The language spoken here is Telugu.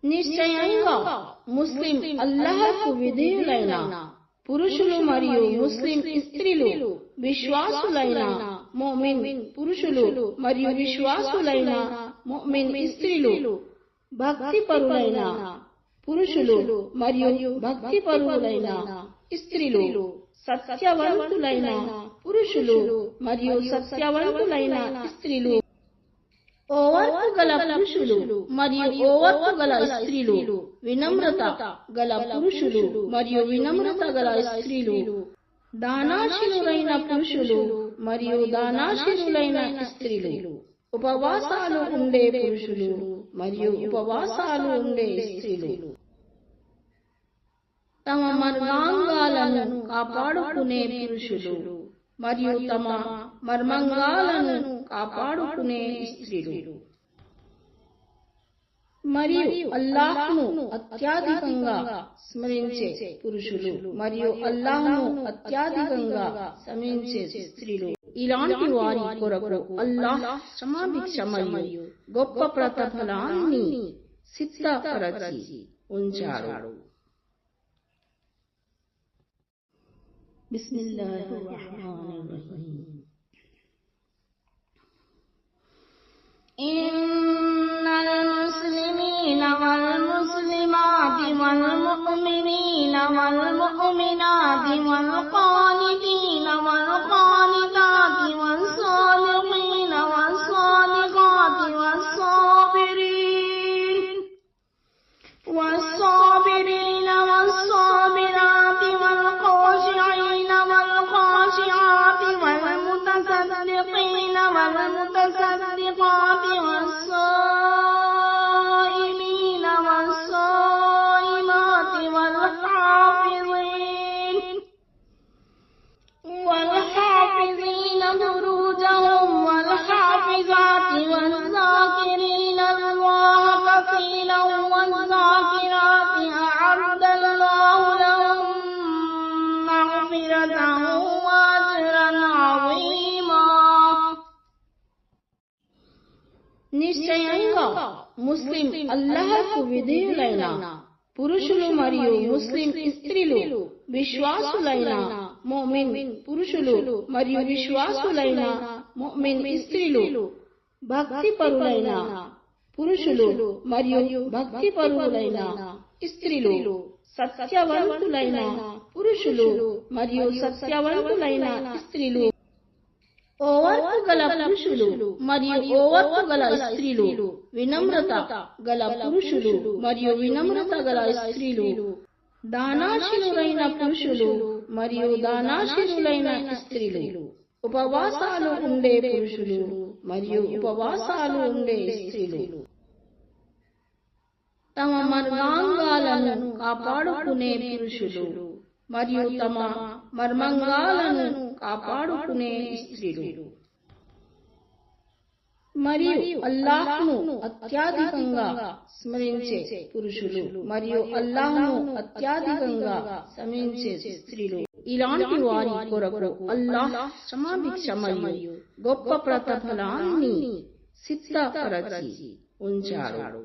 నిశ్చయంగా ముస్లిం అల్లాహ్కు విధేయులైన పురుషులు మరియు ముస్లిం స్త్రీలు విశ్వాసులైన ముమిన్ పురుషులు మరియు విశ్వాసులైన ముమిన్ స్త్రీలు భక్తిపరులైన పురుషులు మరియు భక్తిపరులైన స్త్రీలు సత్యవంతులైన పురుషులు మరియు సత్యవంతులైన స్త్రీలు ఓర్పు గల పురుషులు మరియు ఓర్పు గల స్త్రీలు వినమ్రత గల పురుషులు మరియు వినమ్రత గల స్త్రీలు దానాశీలులైన పురుషులు మరియు దానాశీలులైన స్త్రీలు ఉపవాసాలు ఉండే పురుషులు మరియు ఉపవాసాలు ఉండే స్త్రీలు తమ మర్మాంగాలను కాపాడుకునే పురుషులు మరియు తమ మర్మాంగాలను కాపాడుకునే స్త్రీలు మరియు అల్లాహ్ను అత్యధికంగా స్మరించే పురుషులు మరియు అల్లాహ్ను అత్యధికంగా స్మరించే స్త్రీలు ఇలాంటి వారి కొరకు అల్లాహ్ క్షమాభిక్ష మరియు గొప్ప ప్రతిఫలాన్ని సిద్ధపరచి ఉంచాడు. బిస్మిల్లాహిర్ రహ్మానిర్ రహీం. ఇన్నల్ ముస్లిమీన వల్ ముస్లిమాతి వల్ ముమినీన వల్ ముమినాతి వల్ ఖానితీన వల్ ఖానితాతి వస్ సాదిఖీన వస్ సాదిఖాతి వస్ సాబిరీన వస్ సాబిరాతి వల్ ఖాషిఈన వల్ ఖాషిఆతి వల్ ముతసద్దిఖీన వల్ ముతసద్దిఖాతి వస్ సాయిమీన వస్ సాయిమాతి వల్ హాఫిజీన ఫురూజహుం వల్ హాఫిజాతి వల్ జాకిరీన అల్లాహ కసీరం వల్ జాకిరాతి అఅద్దల్లాహు లహుం మగ్ఫిరతన్ వ అజ్రన్ అజీమా. నిశ్చయంగా ముస్లిం అల్లాహ్కు విధేయులైన పురుషులు మరియు ముస్లిం స్త్రీలు విశ్వాసులైన ముమిన్ పురుషులు మరియు విశ్వాసులైన ముమిన్ స్త్రీలు భక్తిపరులైన పురుషులు మరియు భక్తిపరులైన స్త్రీలు సత్యవంతులైన పురుషులు మరియు సత్యవంతులైన స్త్రీలు ఓర్పు గల పురుషులు మరియు ఓర్పు గల స్త్రీలు వినమ్రత గల పురుషులు మరియు వినమ్రత గల స్త్రీలు దానాశీలులైన పురుషులు మరియు దానాశీలులైన స్త్రీలు ఉపవాసాలు ఉండే పురుషులు మరియు ఉపవాసాలు ఉండే స్త్రీలు తమ మర్మాంగాలను కాపాడుకునే పురుషులు మరియు తమ మర్మాంగాలను కాపాడుకునే స్త్రీలు మరియు అల్లాహ్ను అత్యధికంగా స్మరించే పురుషులు మరియు అల్లాహ్ను అత్యధికంగా స్మరించే స్త్రీలు ఇలాంటి వారి కొరకు అల్లాహ్ క్షమాభిక్ష మరియు గొప్ప ప్రతిఫలాన్ని సిద్ధపరచి ఉంచాడు.